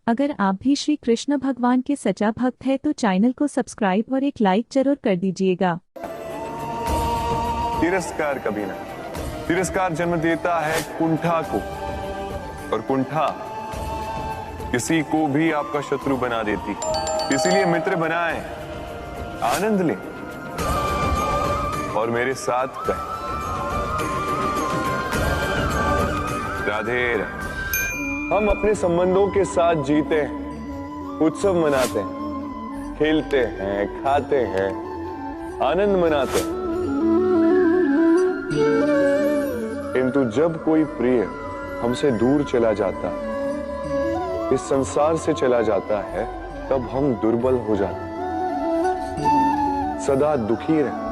अगर आप भी श्री कृष्ण भगवान के सच्चा भक्त है तो चैनल को सब्सक्राइब और एक लाइक जरूर कर दीजिएगा। तिरस्कार कभी ना। तिरस्कार जन्म देता है कुंठा को, और कुंठा किसी को भी आपका शत्रु बना देती। इसीलिए मित्र बनाएं, आनंद लें और मेरे साथ कहें राधे राधे। हम अपने संबंधों के साथ जीते हैं, उत्सव मनाते हैं, खेलते हैं, खाते हैं, आनंद मनाते हैं। किंतु जब कोई प्रिय हमसे दूर चला जाता है, इस संसार से चला जाता है, तब हम दुर्बल हो जाते हैं, सदा दुखी रहे।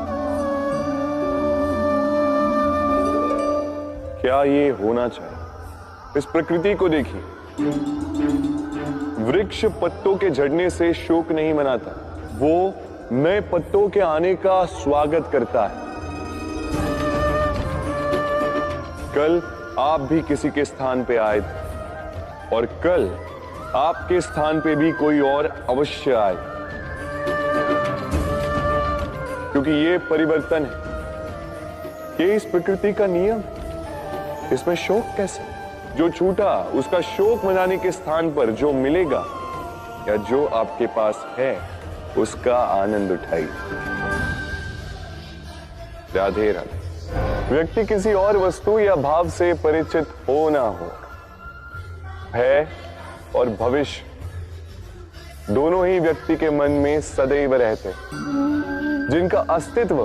क्या ये होना चाहिए? इस प्रकृति को देखिए, वृक्ष पत्तों के झड़ने से शोक नहीं मनाता, वो नए पत्तों के आने का स्वागत करता है। कल आप भी किसी के स्थान पे आए थे, और कल आपके स्थान पे भी कोई और अवश्य आए, क्योंकि ये परिवर्तन है, ये इस प्रकृति का नियम। इसमें शोक कैसे? जो छूटा उसका शोक मनाने के स्थान पर जो मिलेगा या जो आपके पास है उसका आनंद उठाइए। राधे राधे। व्यक्ति किसी और वस्तु या भाव से परिचित हो ना हो, भय और भविष्य दोनों ही व्यक्ति के मन में सदैव रहते, जिनका अस्तित्व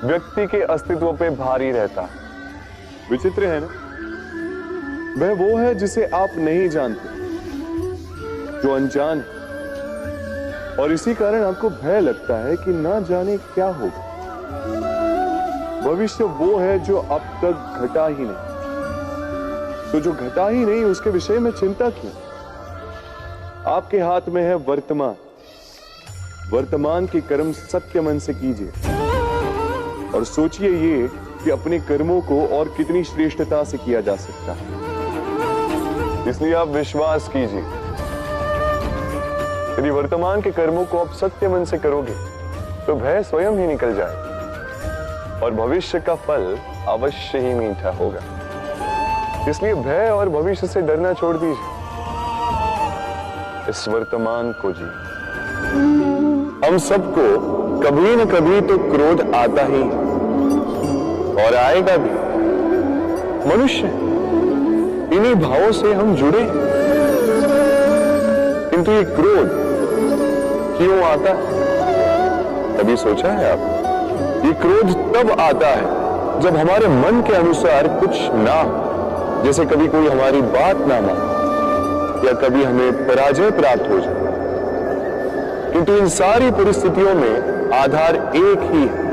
व्यक्ति के अस्तित्व पे भारी रहता। विचित्र है ना? वह वो है जिसे आप नहीं जानते, जो अनजान है, और इसी कारण आपको भय लगता है कि ना जाने क्या होगा। भविष्य वो है जो अब तक घटा ही नहीं, तो जो घटा ही नहीं उसके विषय में चिंता क्यों? आपके हाथ में है वर्तमान। वर्तमान के कर्म सत्य मन से कीजिए और सोचिए ये कि अपने कर्मों को और कितनी श्रेष्ठता से किया जा सकता है। इसलिए आप विश्वास कीजिए, यदि वर्तमान के कर्मों को आप सत्य मन से करोगे तो भय स्वयं ही निकल जाए और भविष्य का फल अवश्य ही मीठा होगा। इसलिए भय और भविष्य से डरना छोड़ दीजिए, इस वर्तमान को जी। हम सबको कभी न कभी तो क्रोध आता ही और आएगा भी। मनुष्य इन्हीं भावों से हम जुड़े, किंतु ये क्रोध क्यों आता है? कभी सोचा है आप? ये क्रोध तब आता है जब हमारे मन के अनुसार कुछ ना हो, जैसे कभी कोई हमारी बात ना माने या कभी हमें पराजय प्राप्त हो जाए। किंतु इन सारी परिस्थितियों में आधार एक ही है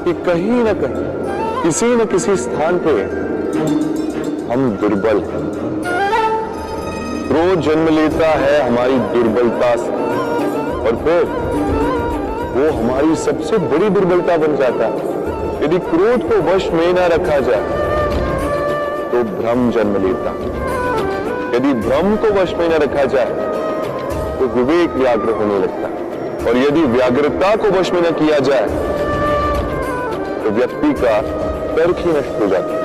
कि कहीं ना कहीं किसी न किसी स्थान पे हम दुर्बल हैं। क्रोध जन्म लेता है हमारी दुर्बलता से, और फिर वो हमारी सबसे बड़ी दुर्बलता बन जाता है। यदि क्रोध को वश में न रखा जाए तो भ्रम जन्म लेता है। यदि भ्रम को वश में न रखा जाए तो विवेक व्याग्र होने लगता है, और यदि व्याग्रता को वश में न किया जाए तो व्यक्ति का तर्क ही नष्ट हो जाता है।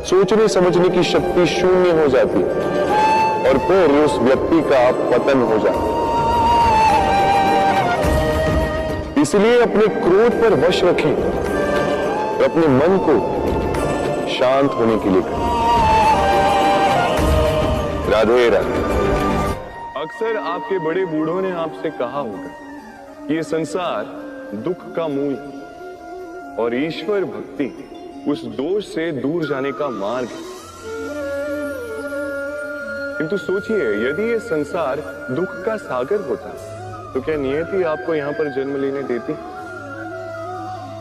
सोचने समझने की शक्ति शून्य हो जाती है और फिर उस व्यक्ति का पतन हो जाता है। इसलिए अपने क्रोध पर वश रखें और अपने मन को शांत होने के लिए करें। राधे राधे। अक्सर आपके बड़े बूढ़ों ने आपसे कहा होगा कि ये संसार दुख का मूल है और ईश्वर भक्ति उस दोष से दूर जाने का मार्ग है। किंतु सोचिए, यदि ये संसार दुख का सागर होता तो क्या नियति आपको यहां पर जन्म लेने देती?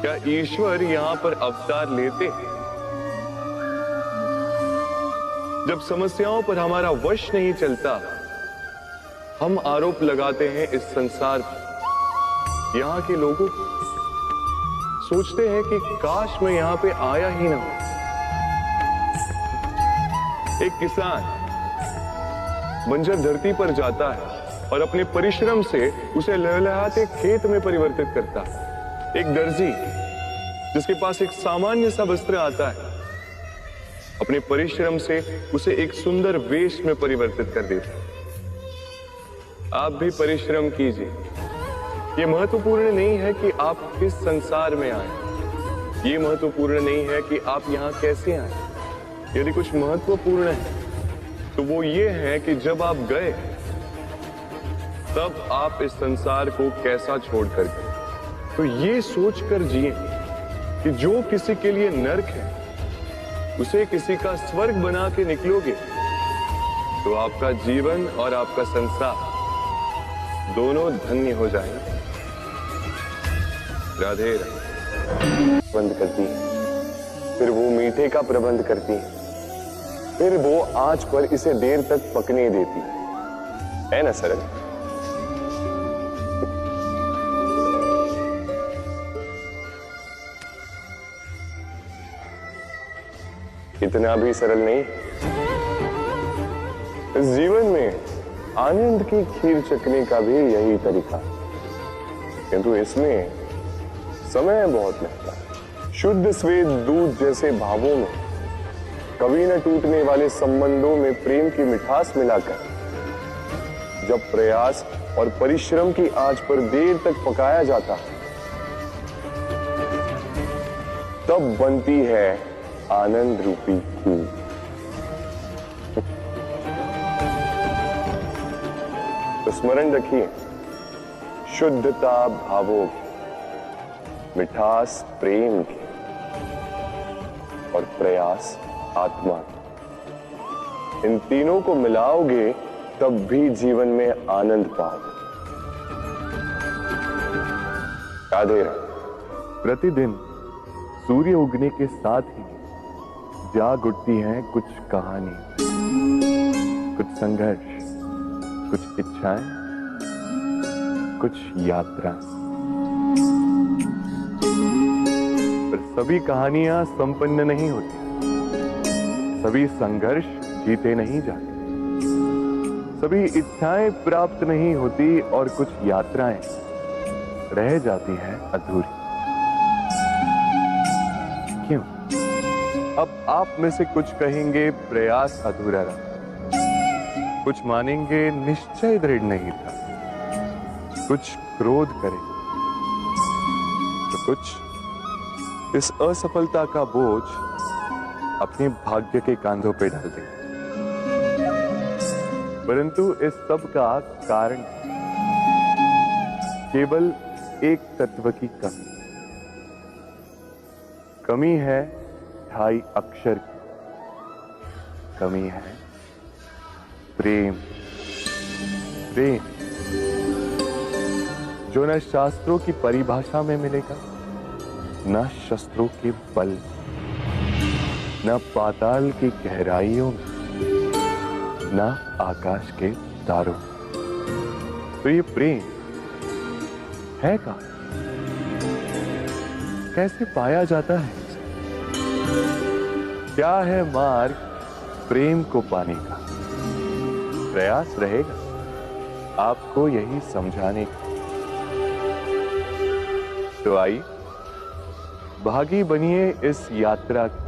क्या ईश्वर यहां पर अवतार लेते? जब समस्याओं पर हमारा वश नहीं चलता, हम आरोप लगाते हैं इस संसार पर, यहाँ के लोगों को। सोचते हैं कि काश मैं यहां पे आया ही ना हो। एक किसान बंजर धरती पर जाता है और अपने परिश्रम से उसे लहलहाते खेत में परिवर्तित करता है। एक दर्जी जिसके पास एक सामान्य सा वस्त्र आता है, अपने परिश्रम से उसे एक सुंदर वेश में परिवर्तित कर देता है। आप भी परिश्रम कीजिए। यह महत्वपूर्ण नहीं है कि आप किस संसार में आए, यह महत्वपूर्ण नहीं है कि आप यहां कैसे आए। यदि कुछ महत्वपूर्ण है तो वो ये है कि जब आप गए तब आप इस संसार को कैसा छोड़कर गए। तो ये सोचकर जिए कि जो किसी के लिए नरक है उसे किसी का स्वर्ग बना के निकलोगे तो आपका जीवन और आपका संसार दोनों धन्य हो जाएंगे। राधे राधे। बंद करती है, फिर वो मीठे का प्रबंध करती है, फिर वो आंच पर इसे देर तक पकने देती है ना सरल? इतना भी सरल नहीं। इस जीवन में आनंद की खीर चखने का भी यही तरीका, किंतु इसमें समय बहुत लगता है। शुद्ध श्वेत दूध जैसे भावों में, कभी न टूटने वाले संबंधों में प्रेम की मिठास मिलाकर जब प्रयास और परिश्रम की आंच पर देर तक पकाया जाता है तब बनती है आनंद रूपी खीर। तो स्मरण रखिए, शुद्धता भावों की, मिठास प्रेम की और प्रयास आत्मा की, इन तीनों को मिलाओगे तब भी जीवन में आनंद पाओगे। राधे राधे। प्रतिदिन सूर्य उगने के साथ ही जाग उठती हैं कुछ कहानी, कुछ संघर्ष, कुछ इच्छाएं, कुछ यात्रा। पर सभी कहानियां संपन्न नहीं होती, सभी संघर्ष जीते नहीं जाते, सभी इच्छाएं प्राप्त नहीं होती और कुछ यात्राएं रह जाती हैं अधूरी। क्यों? अब आप में से कुछ कहेंगे प्रयास अधूरा रहा, कुछ मानेंगे निश्चय दृढ़ नहीं था, कुछ क्रोध करेंगे, तो कुछ इस असफलता का बोझ अपने भाग्य के कांधों पे डाल देंगे। परंतु इस सब का कारण केवल एक तत्व की कमी है, ढाई अक्षर की कमी है, प्रेम। प्रेम जो न शास्त्रों की परिभाषा में मिलेगा, न शस्त्रों के बल, न पाताल की गहराइयों में, न आकाश के तारों। तो ये प्रेम है कहां? कैसे पाया जाता है? क्या है मार्ग प्रेम को पाने का? प्रयास रहेगा आपको यही समझाने का। तो आइए भागी बनिए इस यात्रा की,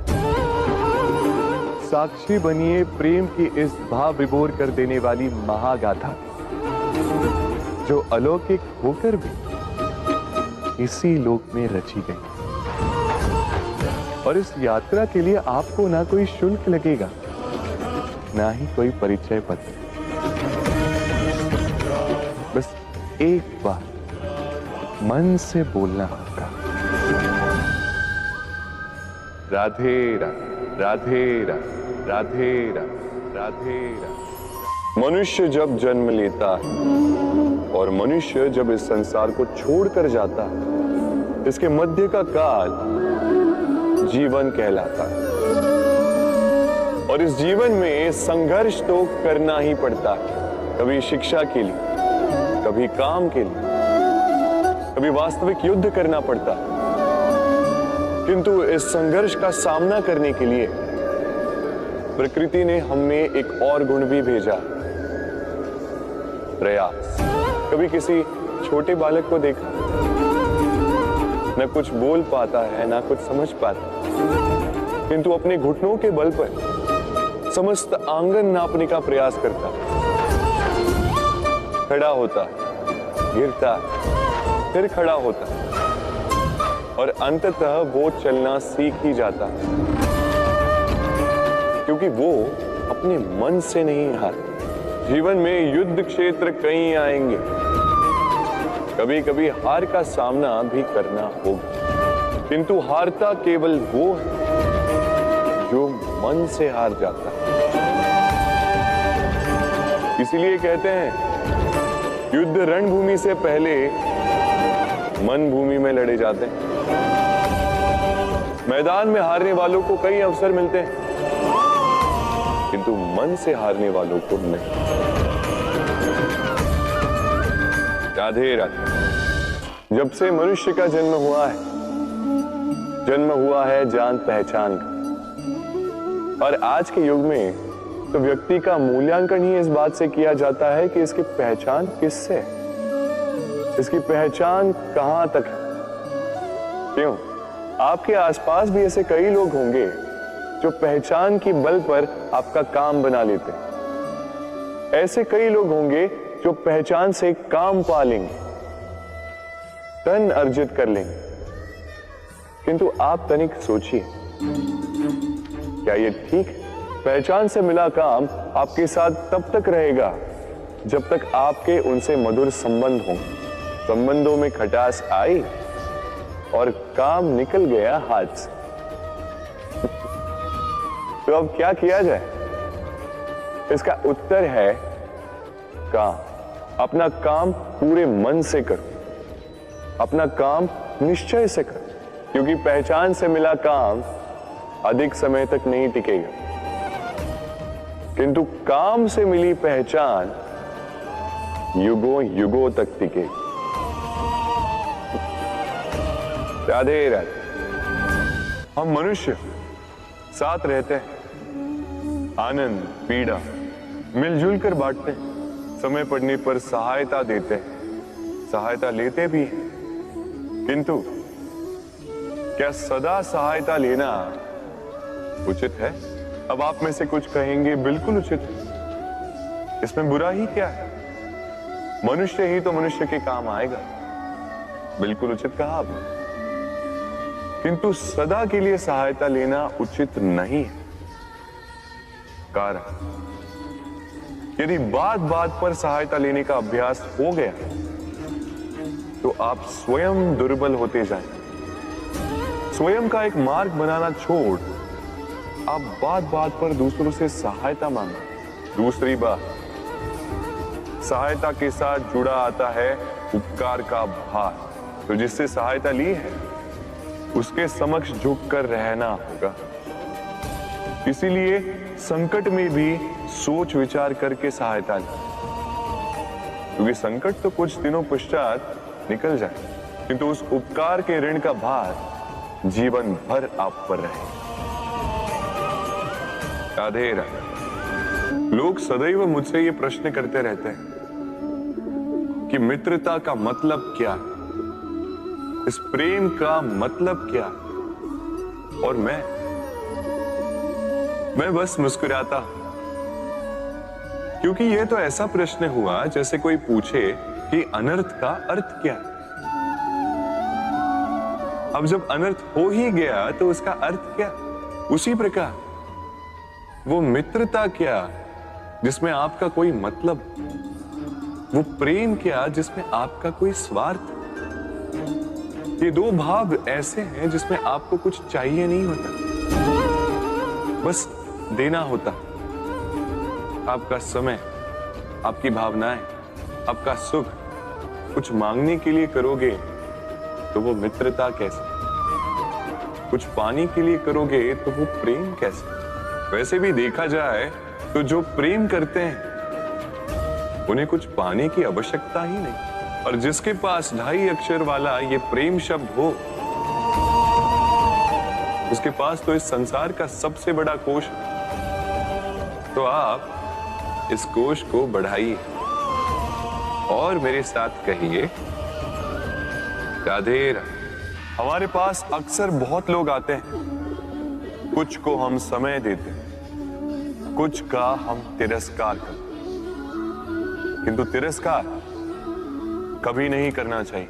साक्षी बनिए प्रेम की इस भाव विभोर कर देने वाली महागाथा, जो अलौकिक होकर भी इसी लोक में रची गई। और इस यात्रा के लिए आपको ना कोई शुल्क लगेगा, ना ही कोई परिचय पत्र। बस एक बार मन से बोलना होगा, राधे राधे, राधे राधे, राधे राधे, राधे राधे। मनुष्य जब जन्म लेता है और मनुष्य जब इस संसार को छोड़कर जाता है, इसके मध्य का काल जीवन कहलाता है। और इस जीवन में संघर्ष तो करना ही पड़ता है, कभी शिक्षा के लिए, कभी काम के लिए, कभी वास्तविक युद्ध करना पड़ता है। किंतु इस संघर्ष का सामना करने के लिए प्रकृति ने हमें एक और गुण भी भेजा, प्रयास। कभी किसी छोटे बालक को देखा, न कुछ बोल पाता है ना कुछ समझ पाता, किंतु अपने घुटनों के बल पर समस्त आंगन नापने का प्रयास करता, खड़ा होता, गिरता, फिर खड़ा होता और अंततः वो चलना सीख ही जाता, क्योंकि वो अपने मन से नहीं हारता। जीवन में युद्ध क्षेत्र कई आएंगे, कभी कभी हार का सामना भी करना होगा, किंतु हारता केवल वो है जो मन से हार जाता है। इसीलिए कहते हैं युद्ध रणभूमि से पहले मन भूमि में लड़े जाते हैं। मैदान में हारने वालों को कई अवसर मिलते हैं, किंतु मन से हारने वालों को नहीं। राधे राधे। जब से मनुष्य का जन्म हुआ है जान पहचान का। और आज के युग में तो व्यक्ति का मूल्यांकन ही इस बात से किया जाता है कि इसकी पहचान किससे है, इसकी पहचान कहां तक है। क्यों? आपके आसपास भी ऐसे कई लोग होंगे जो पहचान की बल पर आपका काम बना लेते हैं। ऐसे कई लोग होंगे जो पहचान से काम पा लेंगे, धन अर्जित कर लेंगे, किंतु आप तनिक सोचिए, क्या ये ठीक है? पहचान से मिला काम आपके साथ तब तक रहेगा जब तक आपके उनसे मधुर संबंध हों। संबंधों में खटास आई और काम निकल गया हाथ से। तो अब क्या किया जाए? इसका उत्तर है काम। अपना काम पूरे मन से करो, अपना काम निश्चय से करो, क्योंकि पहचान से मिला काम अधिक समय तक नहीं टिकेगा, किंतु काम से मिली पहचान युगों युगों तक टिकेगी। राधे राधे। हम मनुष्य साथ रहते हैं, आनंद पीड़ा मिलजुल कर बांटते हैं, समय पड़ने पर सहायता देते हैं, सहायता लेते भी हैं, किंतु क्या सदा सहायता लेना उचित है? अब आप में से कुछ कहेंगे बिल्कुल उचित है, इसमें बुरा ही क्या है? मनुष्य ही तो मनुष्य के काम आएगा। बिल्कुल उचित कहा आपने, किंतु सदा के लिए सहायता लेना उचित नहीं है। कारण, यदि बात बात पर सहायता लेने का अभ्यास हो गया तो आप स्वयं दुर्बल होते जाएंगे। स्वयं का एक मार्ग बनाना छोड़ आप बात बात पर दूसरों से सहायता मांगो। दूसरी बात, सहायता के साथ जुड़ा आता है उपकार का भार। तो जिससे सहायता ली है उसके समक्ष झुककर रहना होगा। इसीलिए संकट में भी सोच विचार करके सहायता लें, क्योंकि संकट तो कुछ दिनों पश्चात निकल जाए, किंतु उस उपकार के ऋण का भार जीवन भर आप पर रहे। राधे राधे। लोग सदैव मुझसे ये प्रश्न करते रहते हैं कि मित्रता का मतलब क्या है, इस प्रेम का मतलब क्या? और मैं बस मुस्कुराता, क्योंकि यह तो ऐसा प्रश्न हुआ जैसे कोई पूछे कि अनर्थ का अर्थ क्या है। अब जब अनर्थ हो ही गया तो उसका अर्थ क्या? उसी प्रकार वो मित्रता क्या जिसमें आपका कोई मतलब, वो प्रेम क्या जिसमें आपका कोई स्वार्थ। ये दो भाव ऐसे हैं जिसमें आपको कुछ चाहिए नहीं होता, बस देना होता। आपका समय, आपकी भावनाएं, आपका सुख कुछ मांगने के लिए करोगे तो वो मित्रता कैसे? कुछ पाने के लिए करोगे तो वो प्रेम कैसे? वैसे भी देखा जाए तो जो प्रेम करते हैं उन्हें कुछ पाने की आवश्यकता ही नहीं, और जिसके पास 2.5 अक्षर वाला ये प्रेम शब्द हो उसके पास तो इस संसार का सबसे बड़ा कोश है। तो आप इस कोश को बढ़ाइए, और मेरे साथ कहिए राधे राधे। हमारे पास अक्सर बहुत लोग आते हैं, कुछ को हम समय देते हैं, कुछ का हम तिरस्कार करते हैं, किंतु तिरस्कार कभी नहीं करना चाहिए।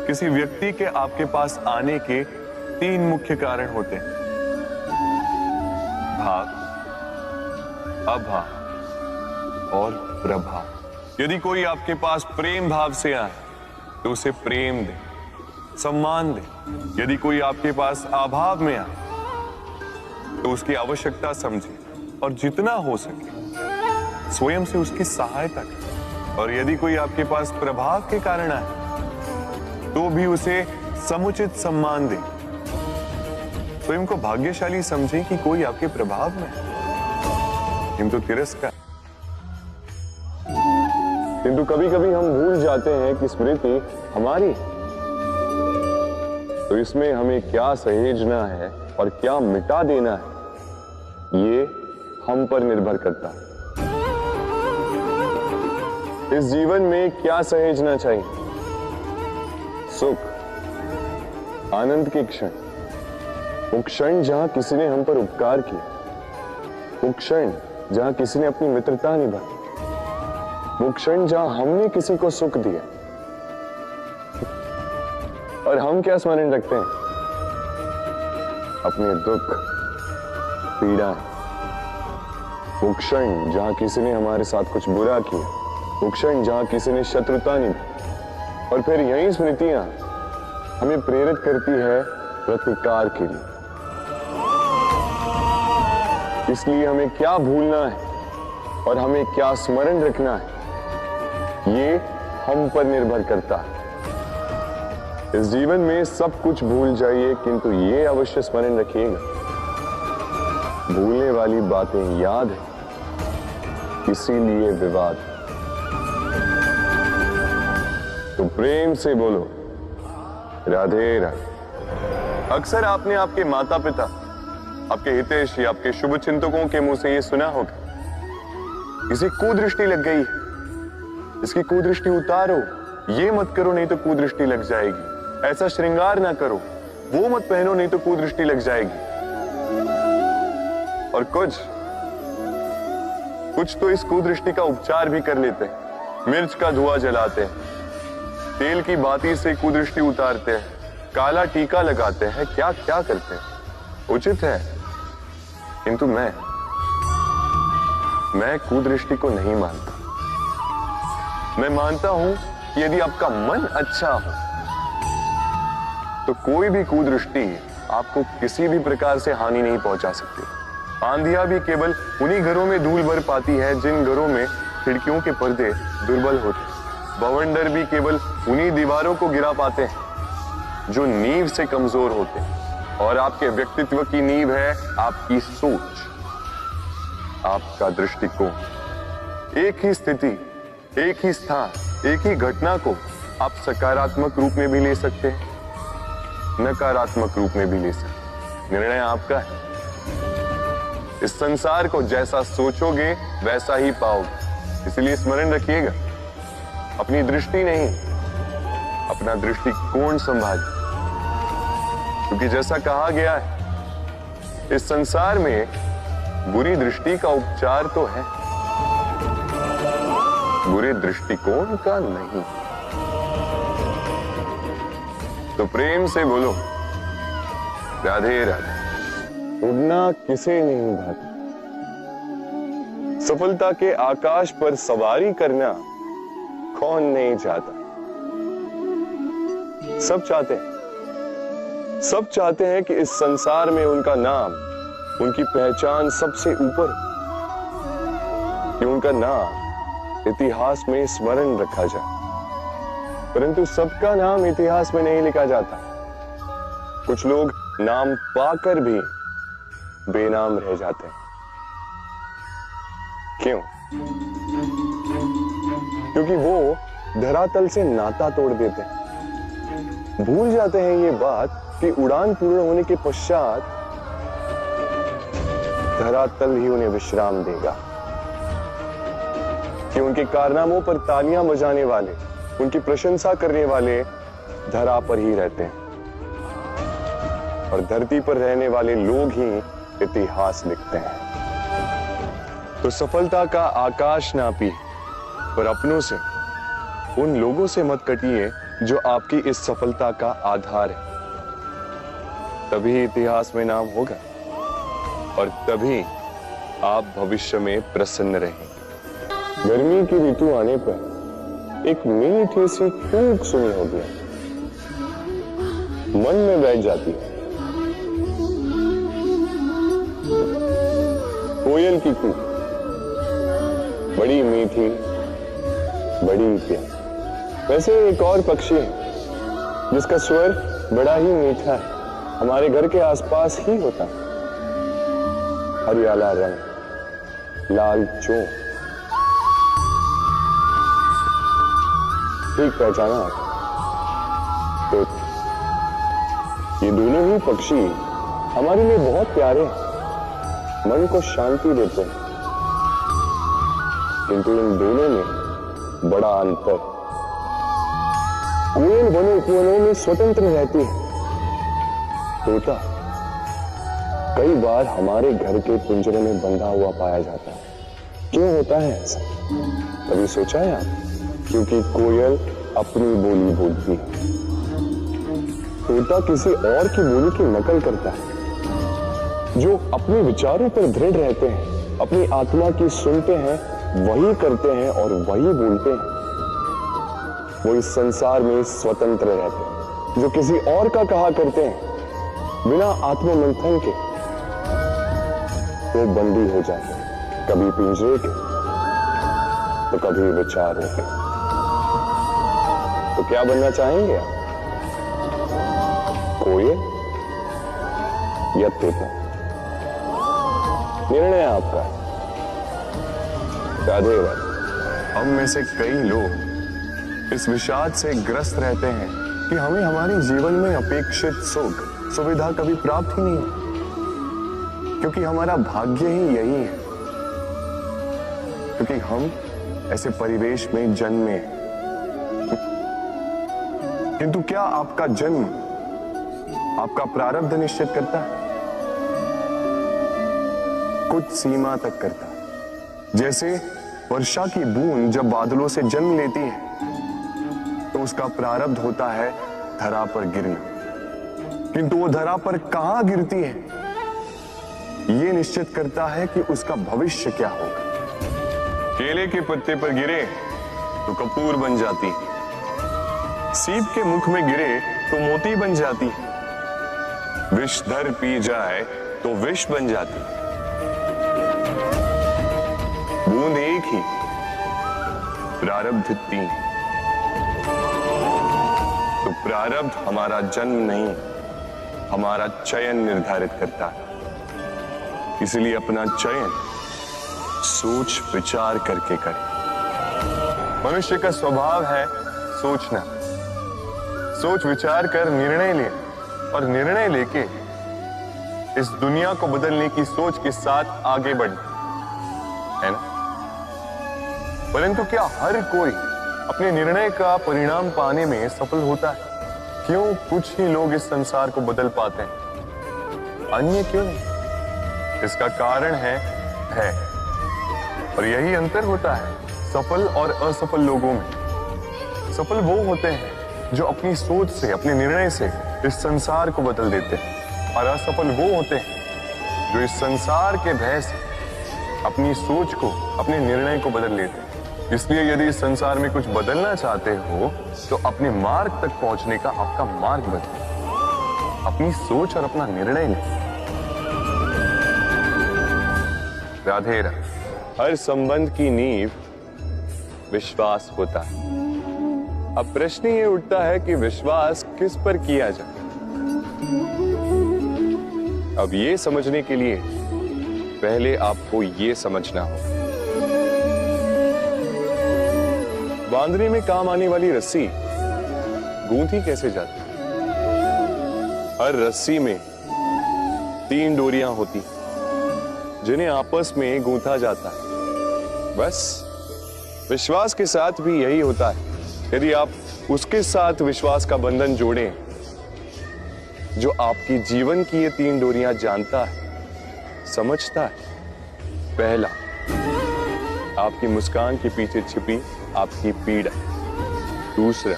किसी व्यक्ति के आपके पास आने के 3 मुख्य कारण होते हैं: भाव, अभाव और प्रभाव। यदि कोई आपके पास प्रेम भाव से आए तो उसे प्रेम दे, सम्मान दे। यदि कोई आपके पास अभाव में आए तो उसकी आवश्यकता समझे और जितना हो सके स्वयं से उसकी सहायता करें। और यदि कोई आपके पास प्रभाव के कारण आए तो भी उसे समुचित सम्मान दे। स्वयं को भाग्यशाली समझे कि कोई आपके प्रभाव में है। किंतु तिरस्कार, किंतु कभी कभी हम भूल जाते हैं कि स्मृति हमारी है। तो इसमें हमें क्या सहेजना है और क्या मिटा देना है, ये हम पर निर्भर करता है। इस जीवन में क्या सहेजना चाहिए? सुख, आनंद के क्षण, वो क्षण जहां किसी ने हम पर उपकार किया, वो क्षण जहां किसी ने अपनी मित्रता निभाई, वो क्षण जहां हमने किसी को सुख दिया। और हम क्या स्मरण रखते हैं? अपने दुख, पीड़ाएं। वो क्षण जहां किसी ने हमारे साथ कुछ बुरा किया, वो क्षण जहां किसी ने शत्रुता निभाई। और फिर यही स्मृतियां हमें प्रेरित करती है प्रतिकार के लिए। इसलिए हमें क्या भूलना है और हमें क्या स्मरण रखना है, ये हम पर निर्भर करता है। इस जीवन में सब कुछ भूल जाइए, किंतु ये अवश्य स्मरण रखिएगा, भूलने वाली बातें याद है, इसीलिए विवाद। तो प्रेम से बोलो राधे राधे। अक्सर आपने आपके माता पिता, आपके हितैषी, आपके शुभ चिंतकों के मुंह से ये सुना होगा, किसी कुदृष्टि लग गई है, इसकी कुदृष्टि उतारो, ये मत करो नहीं तो कुदृष्टि लग जाएगी, ऐसा श्रृंगार ना करो, वो मत पहनो नहीं तो कुदृष्टि लग जाएगी। और कुछ तो इस कुदृष्टि का उपचार भी कर लेते हैं। मिर्च का धुआं जलाते हैं, तेल की बाती से कुदृष्टि उतारते हैं, काला टीका लगाते हैं, क्या क्या करते हैं। उचित है, किंतु मैं कुदृष्टि को नहीं मानता। मैं मानता हूं कि यदि आपका मन अच्छा हो तो कोई भी कुदृष्टि आपको किसी भी प्रकार से हानि नहीं पहुंचा सकती। आंधियां भी केवल उन्हीं घरों में धूल भर पाती है जिन घरों में खिड़कियों के पर्दे दुर्बल होते। बवंडर भी केवल उन्हीं दीवारों को गिरा पाते हैं जो नींव से कमजोर होते हैं। और आपके व्यक्तित्व की नींव है आपकी सोच, आपका दृष्टिकोण। एक ही स्थिति, एक ही स्थान, एक ही घटना को आप सकारात्मक रूप में भी ले सकते हैं, नकारात्मक रूप में भी ले सकते हैं। निर्णय आपका है। इस संसार को जैसा सोचोगे वैसा ही पाओगे। इसलिए स्मरण रखिएगा, अपनी दृष्टि नहीं, अपना दृष्टिकोण संभालिए। क्योंकि जैसा कहा गया है, इस संसार में बुरी दृष्टि का उपचार तो है, बुरे दृष्टिकोण का नहीं। तो प्रेम से बोलो राधे राधे। उड़ना किसे नहीं भाता, सफलता के आकाश पर सवारी करना कौन नहीं चाहता। सब चाहते हैं कि इस संसार में उनका नाम, उनकी पहचान सबसे ऊपर हो, कि उनका नाम इतिहास में स्मरण रखा जाए। परंतु सबका नाम इतिहास में नहीं लिखा जाता। कुछ लोग नाम पाकर भी बेनाम रह जाते हैं। क्यों? क्योंकि वो धरातल से नाता तोड़ देते हैं। भूल जाते हैं ये बात कि उड़ान पूर्ण होने के पश्चात धरातल ही उन्हें विश्राम देगा। कि उनके कारनामों पर तालियां बजाने वाले, उनकी प्रशंसा करने वाले धरा पर ही रहते हैं और धरती पर रहने वाले लोग ही इतिहास लिखते हैं। तो सफलता का आकाश नापी, पर अपनों से, उन लोगों से मत कटिए जो आपकी इस सफलता का आधार है। तभी इतिहास में नाम होगा और तभी आप भविष्य में प्रसन्न रहेंगे। गर्मी की ऋतु आने पर एक मीठी सी कूक सुनी होगी, मन में बैठ जाती है। कोयल की कूक, बड़ी मीठी, बड़ी प्यारी। वैसे एक और पक्षी है जिसका स्वर बड़ा ही मीठा है, हमारे घर के आसपास ही होता है। हरियाला रंग, लाल चोंच, ठीक पहचाना आप? तो ये दोनों ही पक्षी हमारे लिए बहुत प्यारे हैं, मन को शांति देते हैं, किंतु इन दोनों में बड़ा अंतर। कोयल वनों उपवनों में स्वतंत्र रहती है, तोता कई बार हमारे घर के पिंजरे में बंधा हुआ पाया जाता है। क्यों होता है ऐसा, कभी सोचा है आप? क्योंकि कोयल अपनी बोली बोलती है, तोता किसी और की बोली की नकल करता है। जो अपने विचारों पर दृढ़ रहते हैं, अपनी आत्मा की सुनते हैं, वही करते हैं और वही बोलते हैं, वो इस संसार में स्वतंत्र रहते हैं। जो किसी और का कहा करते हैं बिना आत्ममंथन के, वो बंदी हो जाते हैं, कभी पिंजरे के तो कभी विचारों के। तो क्या बनना चाहेंगे आप, कोयल या तोता? निर्णय आपका। राधे राधे। हम में से कई लोग इस विषाद से ग्रस्त रहते हैं कि हमें हमारे जीवन में अपेक्षित सुख सुविधा कभी प्राप्त ही नहीं है, क्योंकि हमारा भाग्य ही यही है, क्योंकि हम ऐसे परिवेश में जन्मे। किंतु क्या आपका जन्म आपका प्रारब्ध निश्चित करता है? कुछ सीमा तक करता है। जैसे वर्षा की बूंद जब बादलों से जन्म लेती है तो उसका प्रारब्ध होता है धरा पर गिरना, किंतु वो धरा पर कहां गिरती है ये निश्चित करता है कि उसका भविष्य क्या होगा। केले के पत्ते पर गिरे तो कपूर बन जाती है, सीप के मुख में गिरे तो मोती बन जाती है, विषधर पी जाए तो विष बन जाती है। बूंद एक ही, प्रारब्ध तीन। तो प्रारब्ध हमारा जन्म नहीं, हमारा चयन निर्धारित करता है। इसलिए अपना चयन सोच विचार करके करें। मनुष्य का स्वभाव है सोचना, सोच विचार कर निर्णय ले और निर्णय लेके इस दुनिया को बदलने की सोच के साथ आगे बढ़ना है ना। परंतु क्या हर कोई अपने निर्णय का परिणाम पाने में सफल होता है? क्यों कुछ ही लोग इस संसार को बदल पाते हैं, अन्य क्यों नहीं? इसका कारण है भय, और यही अंतर होता है सफल और असफल लोगों में। सफल वो होते हैं जो अपनी सोच से, अपने निर्णय से इस संसार को बदल देते हैं, और असफल वो होते हैं जो इस संसार के भय से अपनी सोच को, अपने निर्णय को बदल लेते हैं। इसलिए यदि इस संसार में कुछ बदलना चाहते हो तो अपने मार्ग तक पहुंचने का आपका मार्ग बदलो, अपनी सोच और अपना निर्णय लें। राधे राधे। हर संबंध की नींव विश्वास होता है। अब प्रश्न ये उठता है कि विश्वास किस पर किया जाए। अब ये समझने के लिए पहले आपको ये समझना होगा, बांधने में काम आने वाली रस्सी गूंथी कैसे जाती है। हर रस्सी में 3 डोरियां होती जिन्हें आपस में गूंथा जाता है। बस विश्वास के साथ भी यही होता है। यदि आप उसके साथ विश्वास का बंधन जोड़ें जो आपकी जीवन की ये 3 डोरियां जानता है, समझता है। पहला, आपकी मुस्कान के पीछे छिपी आपकी पीड़ा। दूसरा,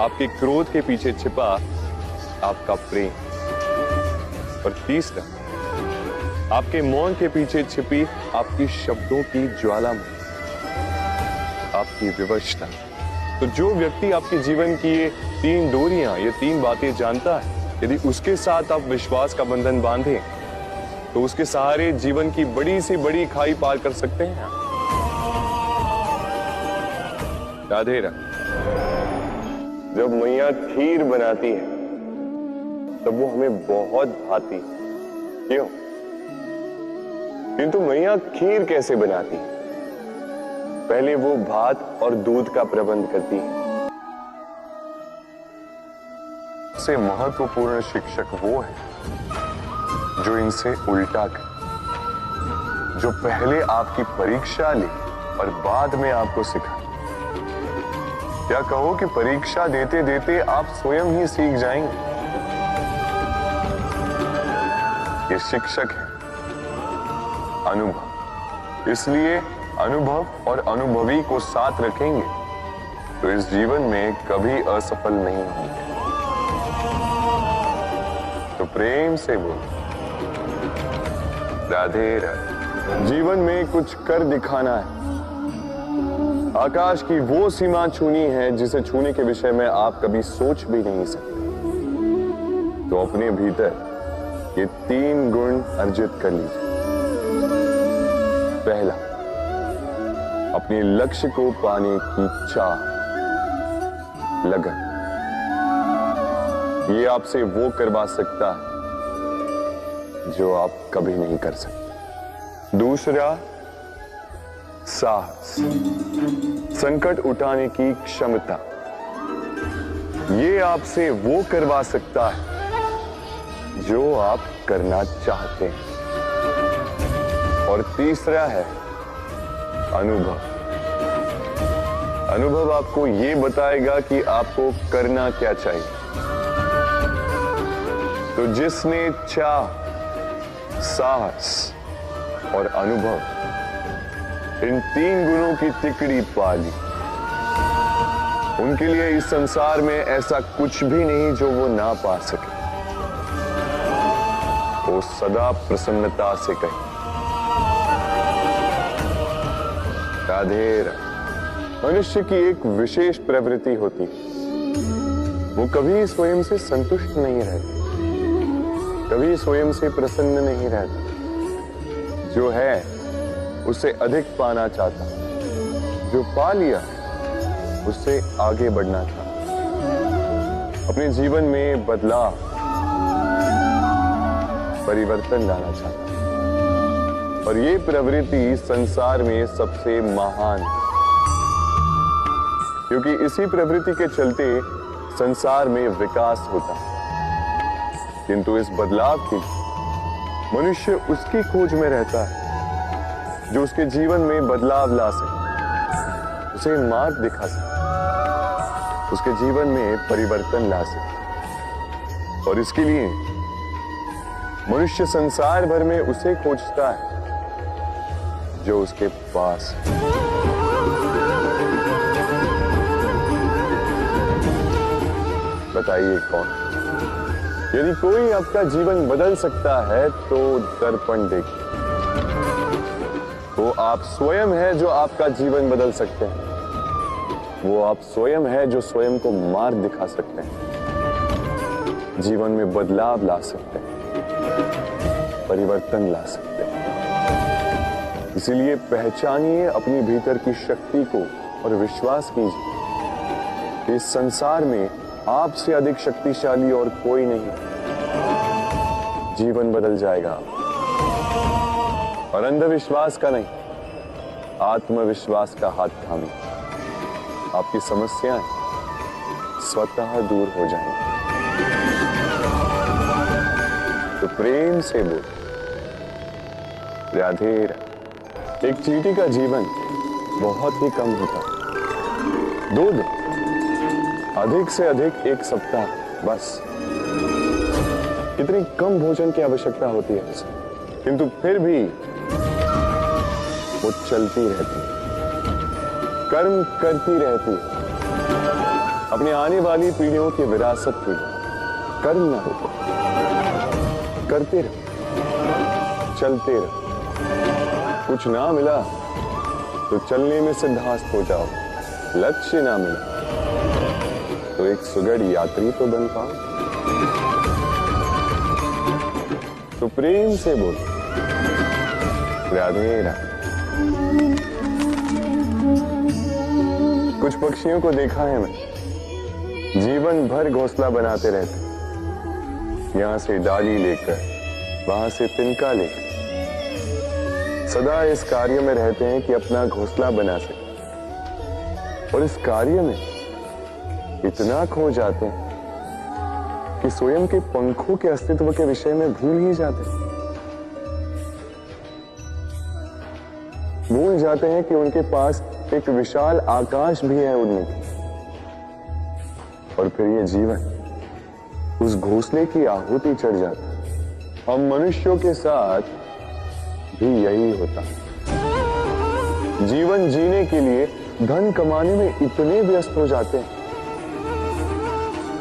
आपके क्रोध के पीछे छिपा आपका प्रेम। और तीसरा, आपके मौन के पीछे छिपी आपकी शब्दों की ज्वालामुखी, आपकी विवशता। तो जो व्यक्ति आपके जीवन की ये 3 डोरियां, ये 3 बातें जानता है, यदि उसके साथ आप विश्वास का बंधन बांधें तो उसके सहारे जीवन की बड़ी से बड़ी खाई पार कर सकते हैं। राधे राधे। जब मैया खीर बनाती है तब वो हमें बहुत भाती। क्यों? किंतु मैया खीर कैसे बनाती है? पहले वो भात और दूध का प्रबंध करती है। सबसे महत्वपूर्ण शिक्षक वो है जो इनसे उल्टा करे, जो पहले आपकी परीक्षा ले और बाद में आपको सिखाए। क्या कहो कि परीक्षा देते देते आप स्वयं ही सीख जाएंगे। ये शिक्षक है अनुभव। इसलिए अनुभव और अनुभवी को साथ रखेंगे तो इस जीवन में कभी असफल नहीं होंगे। तो प्रेम से बोल राधे राधे। जीवन में कुछ कर दिखाना है। आकाश की वो सीमा छूनी है जिसे छूने के विषय में आप कभी सोच भी नहीं सकते। तो अपने भीतर ये 3 गुण अर्जित कर लीजिए। पहला, अपने लक्ष्य को पाने की चाह, लगन। ये आपसे वो करवा सकता है जो आप कभी नहीं कर सकते। दूसरा, साहस, संकट उठाने की क्षमता। ये आपसे वो करवा सकता है जो आप करना चाहते हैं। और तीसरा है अनुभव। अनुभव आपको ये बताएगा कि आपको करना क्या चाहिए। तो जिसने चाह, साहस और अनुभव, इन 3 गुणों की तिकड़ी पा ली, उनके लिए इस संसार में ऐसा कुछ भी नहीं जो वो ना पा सके। वो सदा प्रसन्नता से कहे राधे राधे। मनुष्य की एक विशेष प्रवृत्ति होती है, वो कभी स्वयं से संतुष्ट नहीं रहता, कभी स्वयं से प्रसन्न नहीं रहता। जो है उससे अधिक पाना चाहता, जो पा लिया उससे आगे बढ़ना चाहता, अपने जीवन में बदलाव, परिवर्तन लाना चाहता। और ये प्रवृत्ति संसार में सबसे महान है, क्योंकि इसी प्रवृत्ति के चलते संसार में विकास होता है। किंतु इस बदलाव के लिए मनुष्य उसकी खोज में रहता है जो उसके जीवन में बदलाव ला सके, उसे मार्ग दिखा सके, उसके जीवन में परिवर्तन ला सके। और इसके लिए मनुष्य संसार भर में उसे खोजता है जो उसके पास है। बताइए कौन? यदि कोई आपका जीवन बदल सकता है तो दर्पण देखिए। वो आप स्वयं है जो आपका जीवन बदल सकते हैं। वो आप स्वयं है जो स्वयं को मार्ग दिखा सकते हैं, जीवन में बदलाव ला सकते हैं, परिवर्तन ला सकते हैं। इसीलिए पहचानिए अपनी भीतर की शक्ति को और विश्वास कीजिए इस संसार में आपसे अधिक शक्तिशाली और कोई नहीं। जीवन बदल जाएगा और अंधविश्वास का नहीं, आत्मविश्वास का हाथ थामे आपकी समस्याएं स्वतः दूर हो जाएंगी। तो प्रेम से बोल राधे राधे। एक चींटी का जीवन बहुत ही कम होता, 2 दिन, अधिक से अधिक 1 सप्ताह, बस। कितनी कम भोजन की आवश्यकता होती है उसे, किंतु फिर भी वो चलती रहती, कर्म करती रहती, अपनी आने वाली पीढ़ियों की विरासत के लिए। कर्म ना रुको, करते रहो, चलते रहो। कुछ ना मिला तो चलने में सिद्धास्त हो जाओ, लक्ष्य ना मिला तो एक सुगढ़ यात्री तो बन पाओ। तो प्रेम से बोलो, राधे राधे। कुछ पक्षियों को देखा है मैं, जीवन भर घोंसला बनाते रहते, यहां से डाली लेकर, वहां से तिनका लेकर, सदा इस कार्य में रहते हैं कि अपना घोंसला बना सके। और इस कार्य में इतना खो जाते हैं कि स्वयं के पंखों के अस्तित्व के विषय में भूल ही जाते हैं। भूल जाते हैं कि उनके पास एक विशाल आकाश भी है उड़ने की। और फिर ये जीवन उस घोंसले की आहुति चढ़ जाता है। हम मनुष्यों के साथ भी यही होता है। जीवन जीने के लिए धन कमाने में इतने व्यस्त हो जाते हैं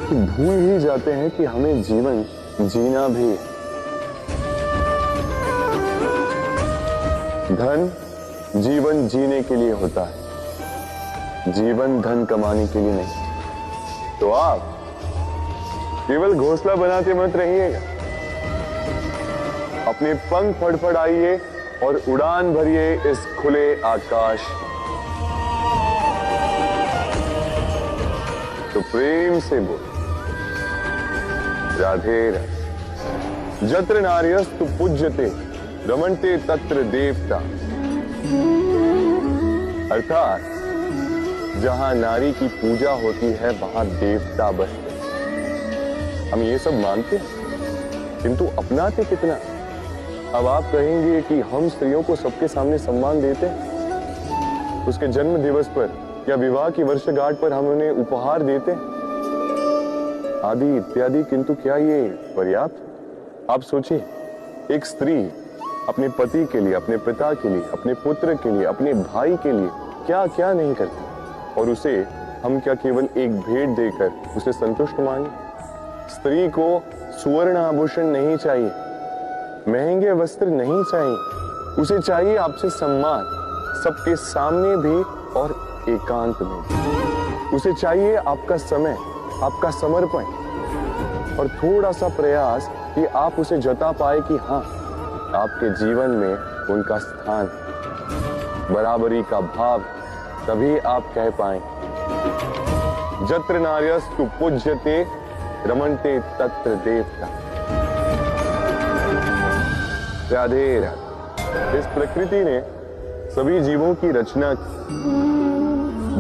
कि भूल ही जाते हैं कि हमें जीवन जीना भी है। धन जीवन जीने के लिए होता है, जीवन धन कमाने के लिए नहीं। तो आप केवल घोंसला बनाते मत रहिएगा, अपने पंख फड़फड़ाइए और उड़ान भरिए इस खुले आकाश। तो प्रेम से बोल, राधे राधे। जत्र नार्यस्तु पूज्यते रमन्ते तत्र देवता। अर्थात जहां नारी की पूजा होती है वहां देवता बसते। हम ये सब मानते हैं किंतु अपनाते कितना? अब आप कहेंगे कि हम स्त्रियों को सबके सामने सम्मान देते हैं, उसके जन्म दिवस पर या विवाह की वर्षगांठ पर हम उन्हें उपहार देते हैं आदि इत्यादि, किंतु क्या ये पर्याप्त? आप सोचिए, एक स्त्री अपने पति के लिए, अपने पिता के लिए, अपने पुत्र के लिए, अपने भाई के लिए क्या क्या नहीं करती, और उसे हम क्या केवल एक भेंट देकर उसे संतुष्ट मांगे? स्त्री को सुवर्ण आभूषण नहीं चाहिए, महंगे वस्त्र नहीं चाहिए, उसे चाहिए आपसे सम्मान, सबके सामने भी और एकांत में भी। उसे चाहिए आपका समय, आपका समर्पण और थोड़ा सा प्रयास कि आप उसे जता पाए कि हाँ, आपके जीवन में उनका स्थान, बराबरी का भाव। तभी आप कह पाए, जत्र नार्यस्तु पूज्यते रमन्ते तत्र देवता। राधे राधे। इस प्रकृति ने सभी जीवों की रचना की,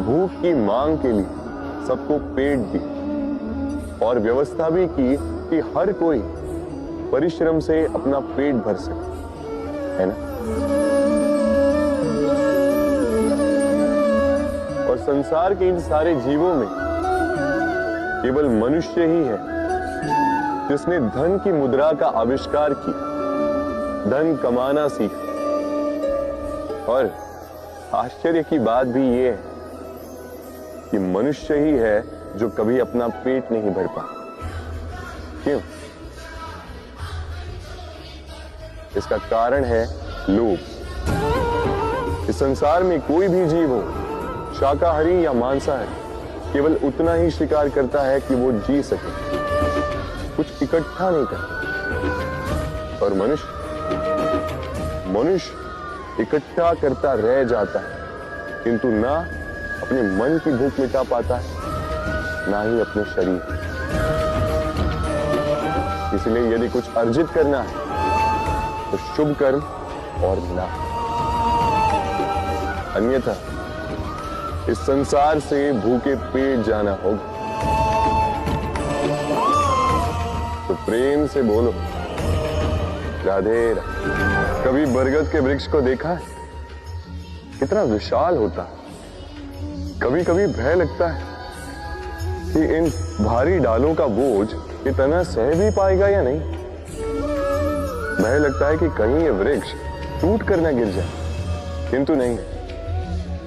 भूख की मांग के लिए सबको पेट दी और व्यवस्था भी की कि हर कोई परिश्रम से अपना पेट भर सके, है ना? और संसार के इन सारे जीवों में केवल मनुष्य ही है जिसने धन की मुद्रा का आविष्कार किया, धन कमाना सीखा। और आश्चर्य की बात भी ये है कि मनुष्य ही है जो कभी अपना पेट नहीं भर पाया। क्यों? इसका कारण है लोभ। इस संसार में कोई भी जीव हो, शाकाहारी या मांसाहारी, केवल उतना ही शिकार करता है कि वो जी सके, कुछ इकट्ठा नहीं करता। और मनुष्य इकट्ठा करता रह जाता है, किंतु ना अपने मन की भूख मिटा पाता है, ना ही अपने शरीर। इसलिए यदि कुछ अर्जित करना है तो शुभ कर्म और ना, अन्यथा इस संसार से भूखे पेट जाना होगा। तो प्रेम से बोलो, राधे राधे। कभी बरगद के वृक्ष को देखा है? कितना विशाल होता है। कभी कभी भय लगता है कि इन भारी डालों का बोझ ये तना सह भी पाएगा या नहीं। भय लगता है कि कहीं ये वृक्ष टूट कर न गिर जाए, किंतु नहीं।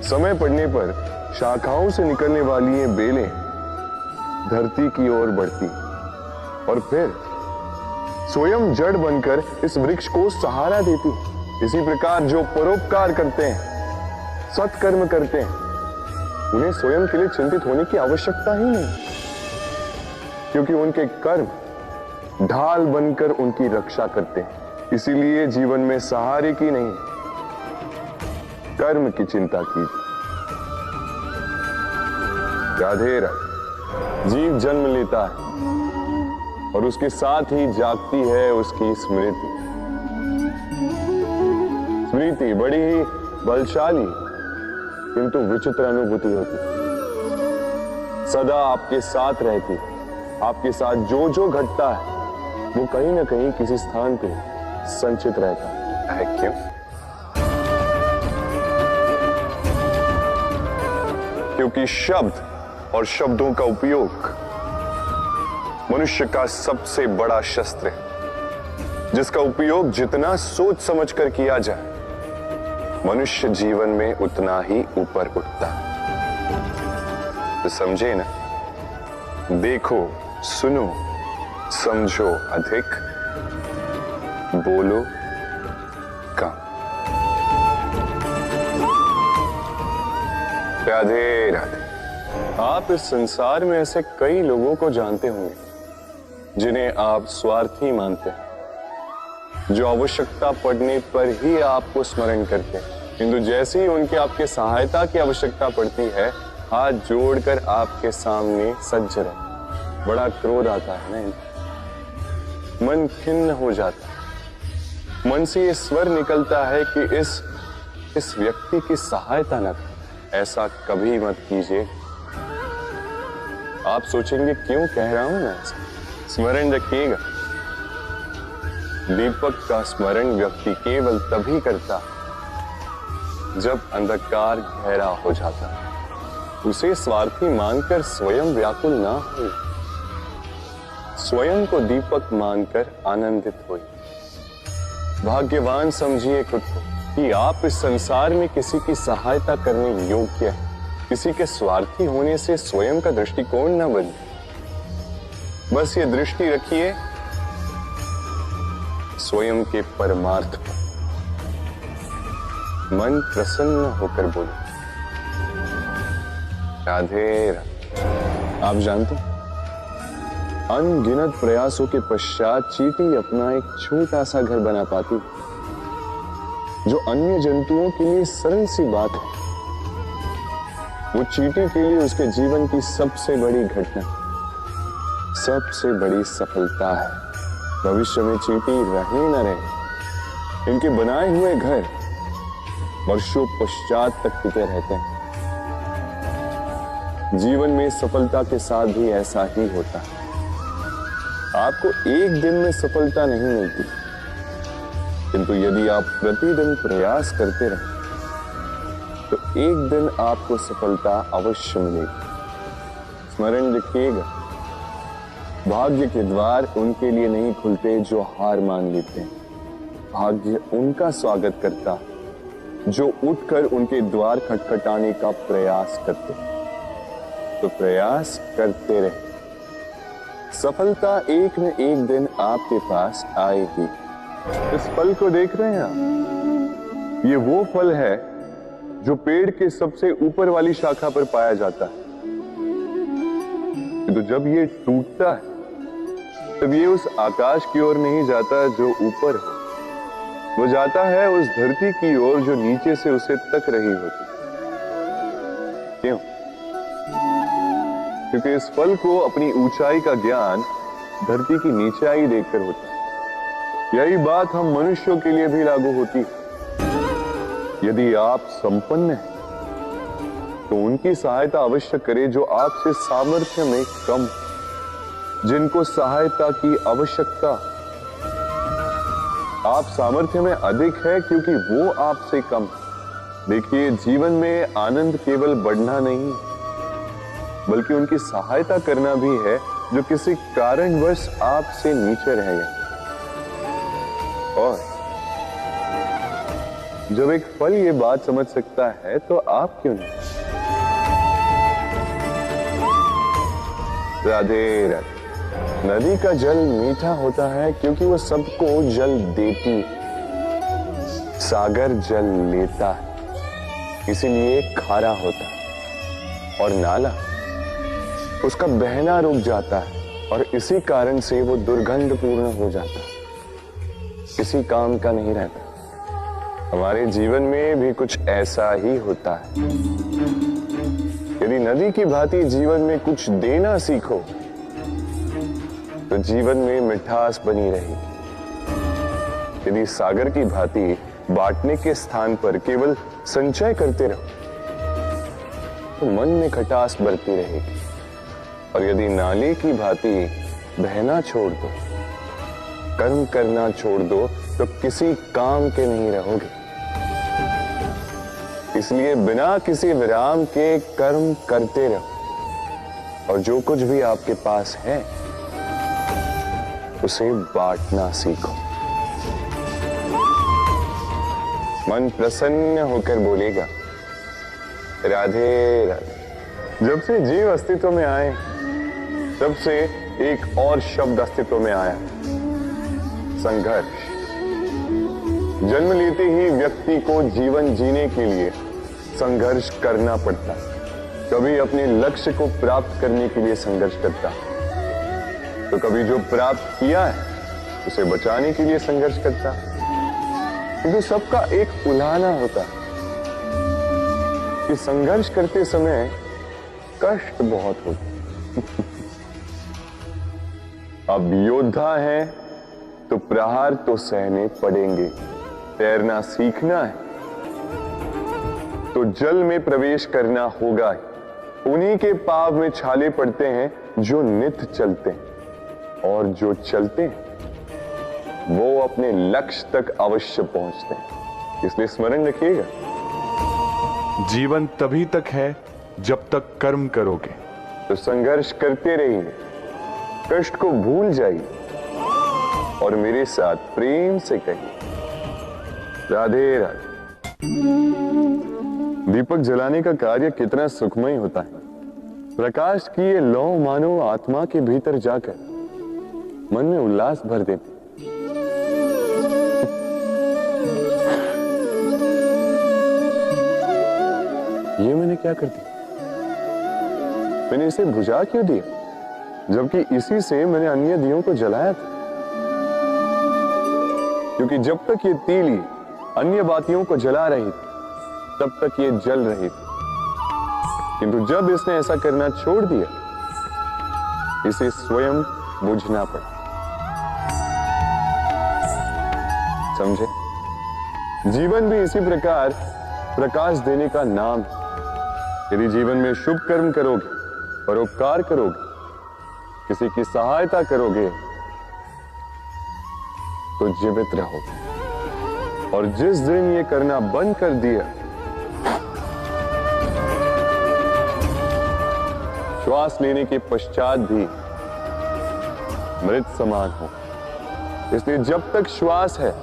समय पड़ने पर शाखाओं से निकलने वाली ये बेलें धरती की ओर बढ़ती और फिर स्वयं जड़ बनकर इस वृक्ष को सहारा देती। इसी प्रकार जो परोपकार करते हैं, सत्कर्म करते हैं, उन्हें स्वयं के लिए चिंतित होने की आवश्यकता ही नहीं, क्योंकि उनके कर्म ढाल बनकर उनकी रक्षा करते हैं। इसीलिए जीवन में सहारे की नहीं, कर्म की चिंता कीजिए। राधे राधे। जीव जन्म लेता है और उसके साथ ही जागती है उसकी स्मृति। स्मृति बड़ी ही बलशाली किंतु विचित्र अनुभूति होती, सदा आपके साथ रहती। आपके साथ जो जो घटता है वो कहीं ना कहीं किसी स्थान पे संचित रहता है। क्यों? क्योंकि शब्द और शब्दों का उपयोग मनुष्य का सबसे बड़ा शस्त्र है, जिसका उपयोग जितना सोच समझ कर किया जाए, मनुष्य जीवन में उतना ही ऊपर उठता। तो समझे ना, देखो, सुनो, समझो अधिक, बोलो कम। राधे राधे। आप इस संसार में ऐसे कई लोगों को जानते होंगे जिन्हें आप स्वार्थी मानते हैं, जो आवश्यकता पड़ने पर ही आपको स्मरण करते हैं, किंतु जैसे ही उनके आपके सहायता की आवश्यकता पड़ती है, हाथ जोड़कर आपके सामने सज्ज रहते। बड़ा क्रोध आता है ना, मन खिन्न हो जाता है। मन से ये स्वर निकलता है कि इस व्यक्ति की सहायता न करें। ऐसा कभी मत कीजिए। आप सोचेंगे क्यों कह रहा हूं मैं ऐसा। स्मरण रखिएगा, दीपक का स्मरण व्यक्ति केवल तभी करता जब अंधकार गहरा हो जाता। उसे स्वार्थी मानकर स्वयं व्याकुल ना हो, स्वयं को दीपक मानकर आनंदित हो। भाग्यवान समझिए खुद को कि आप इस संसार में किसी की सहायता करने योग्य हैं। किसी के स्वार्थी होने से स्वयं का दृष्टिकोण न बदले। बस ये दृष्टि रखिए स्वयं के परमार्थ पर। मन प्रसन्न होकर बोले राधे राधे। आप जानते हैं, अनगिनत प्रयासों के पश्चात चींटी अपना एक छोटा सा घर बना पाती, जो अन्य जंतुओं के लिए सरल सी बात है। वो चींटी के लिए उसके जीवन की सबसे बड़ी घटना, सबसे बड़ी सफलता है। भविष्य में चींटी रहे न रहे, इनके बनाए हुए घर वर्षों पश्चात तक टिके रहते हैं। जीवन में सफलता के साथ भी ऐसा ही होता है। आपको एक दिन में सफलता नहीं मिलती, किंतु यदि आप प्रतिदिन प्रयास करते रहे तो एक दिन आपको सफलता अवश्य मिलेगी। स्मरण रखिएगा, भाग्य के द्वार उनके लिए नहीं खुलते जो हार मान लेते हैं। भाग्य उनका स्वागत करता जो उठकर उनके द्वार खटखटाने का प्रयास करते। तो प्रयास करते रहे, सफलता एक न एक दिन आपके पास आएगी। इस फल को देख रहे हैं आप? ये वो फल है जो पेड़ के सबसे ऊपर वाली शाखा पर पाया जाता है। तो जब ये टूटता है तब ये उस आकाश की ओर नहीं जाता जो ऊपर है, वो जाता है उस धरती की ओर जो नीचे से उसे तक रही होती। क्यों? क्योंकि इस फल को अपनी ऊंचाई का ज्ञान धरती की नीचाई देखकर होता है। यही बात हम मनुष्यों के लिए भी लागू होती है। यदि आप संपन्न हैं तो उनकी सहायता अवश्य करें जो आपसे सामर्थ्य में कम, जिनको सहायता की आवश्यकता। आप सामर्थ्य में अधिक है क्योंकि वो आपसे कम, देखिए, जीवन में आनंद केवल बढ़ना नहीं बल्कि उनकी सहायता करना भी है जो किसी कारणवश आपसे नीचे रह गए। और जब एक फल ये बात समझ सकता है तो आप क्यों नहीं। राधे राधे। नदी का जल मीठा होता है क्योंकि वो सबको जल देती है। सागर जल लेता है इसीलिए खारा होता है। और नाला उसका बहना रुक जाता है और इसी कारण से वो दुर्गंधपूर्ण हो जाता है, किसी काम का नहीं रहता। हमारे जीवन में भी कुछ ऐसा ही होता है। यदि नदी की भांति जीवन में कुछ देना सीखो तो जीवन में मिठास बनी रहेगी। यदि सागर की भांति बांटने के स्थान पर केवल संचय करते रहो तो मन में खटास बढ़ती रहेगी। और यदि नाले की भांति बहना छोड़ दो, कर्म करना छोड़ दो तो किसी काम के नहीं रहोगे। इसलिए बिना किसी विराम के कर्म करते रहो और जो कुछ भी आपके पास है उसे बांटना सीखो। मन प्रसन्न होकर बोलेगा राधे राधे। जब से जीव अस्तित्व में आए तब से एक और शब्द अस्तित्व में आया, संघर्ष। जन्म लेते ही व्यक्ति को जीवन जीने के लिए संघर्ष करना पड़ता है। कभी अपने लक्ष्य को प्राप्त करने के लिए संघर्ष करता है तो कभी जो प्राप्त किया है उसे बचाने के लिए संघर्ष करता है। किंतु सबका एक उलाहना होता है कि संघर्ष करते समय कष्ट बहुत होता है। अब योद्धा है तो प्रहार तो सहने पड़ेंगे। तैरना सीखना है तो जल में प्रवेश करना होगा। उन्हीं के पाव में छाले पड़ते हैं जो नित्य चलते हैं और जो चलते हैं वो अपने लक्ष्य तक अवश्य पहुंचते हैं। इसलिए स्मरण रखिएगा, जीवन तभी तक है जब तक कर्म करोगे। तो संघर्ष करते रहिए, कष्ट को भूल जाइए और मेरे साथ प्रेम से कहिए राधे राधे। दीपक जलाने का कार्य कितना सुखमय होता है। प्रकाश की ये लौ मानो आत्मा के भीतर जाकर मन में उल्लास भर देती। ये मैंने क्या कर दिया? मैंने इसे बुझा क्यों दिया जबकि इसी से मैंने अन्य दियों को जलाया था? क्योंकि जब तक ये तीली अन्य बातियों को जला रही थी तब तक ये जल रही थी। किंतु जब इसने ऐसा करना छोड़ दिया इसे स्वयं बुझना पड़ा। समझे? जीवन भी इसी प्रकार प्रकाश देने का नाम है। यदि जीवन में शुभ कर्म करोगे, परोपकार करोगे, किसी की सहायता करोगे तो जीवित रहोगे। और जिस दिन ये करना बंद कर दिया, श्वास लेने के पश्चात भी मृत समान हो। इसलिए जब तक श्वास है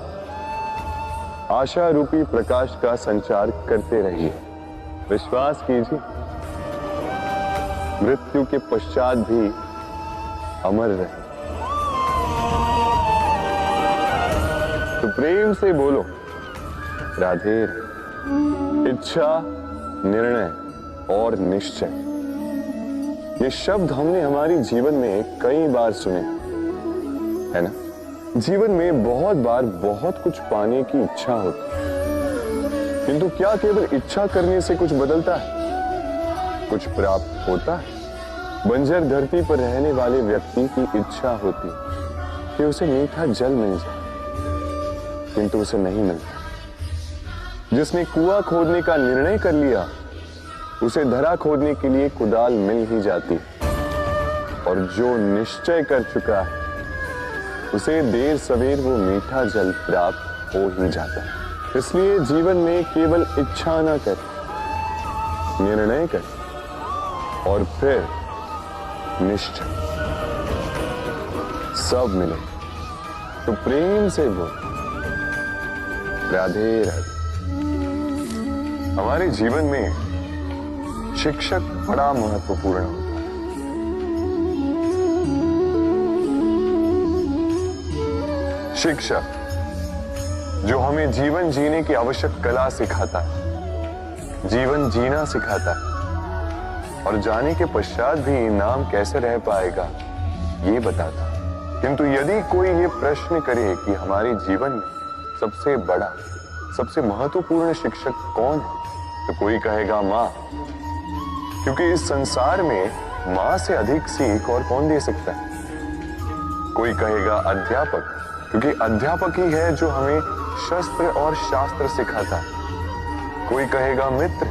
आशा रूपी प्रकाश का संचार करते रहिए। विश्वास कीजिए मृत्यु के पश्चात भी अमर रहे। तो प्रेम से बोलो राधे। इच्छा, निर्णय और निश्चय, ये शब्द हमने हमारी जीवन में कई बार सुने, है ना? जीवन में बहुत बार बहुत कुछ पाने की इच्छा होती है, किंतु क्या केवल इच्छा करने से कुछ बदलता है? कुछ प्राप्त होता है? बंजर धरती पर रहने वाले व्यक्ति की इच्छा होती है कि उसे मीठा जल मिल जाए, किंतु उसे नहीं मिलता। जिसने कुआं खोदने का निर्णय कर लिया उसे धरा खोदने के लिए कुदाल मिल ही जाती, और जो निश्चय कर चुका है उसे देर सवेर वो मीठा जल प्राप्त हो ही जाता है। इसलिए जीवन में केवल इच्छा ना कर, निर्णय कर और फिर निश्चय। सब मिले तो प्रेम से बोल, राधे राधे। हमारे जीवन में शिक्षक बड़ा महत्वपूर्ण होता है। शिक्षक जो हमें जीवन जीने की आवश्यक कला सिखाता है, जीवन जीना सिखाता है और जाने के पश्चात भी इनाम कैसे रह पाएगा ये बताता है। किंतु यदि कोई ये प्रश्न करे कि हमारे जीवन में सबसे बड़ा, सबसे महत्वपूर्ण शिक्षक कौन है, तो कोई कहेगा माँ, क्योंकि इस संसार में माँ से अधिक सीख और कौन दे सकता है। कोई कहेगा अध्यापक, क्योंकि अध्यापक ही है जो हमें शस्त्र और शास्त्र सिखाता है। कोई कहेगा मित्र,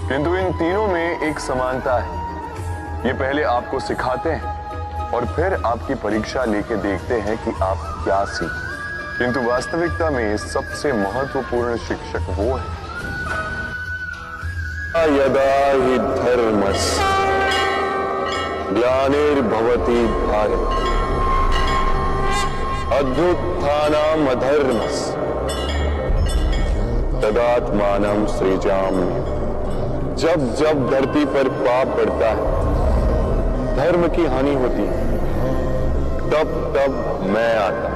किंतु इन तीनों में एक समानता है। ये पहले आपको सिखाते हैं और फिर आपकी परीक्षा लेके देखते हैं कि आप क्या सीखे। किंतु वास्तविकता में सबसे महत्वपूर्ण शिक्षक वो है। यदा हि धर्मस्य ग्लानिर्भवति भारत अभ्युत्थानम् अधर्मस्य तदात्मानं सृजाम्यहम्। जब जब धरती पर पाप बढ़ता है, धर्म की हानि होती है, तब तब मैं आता।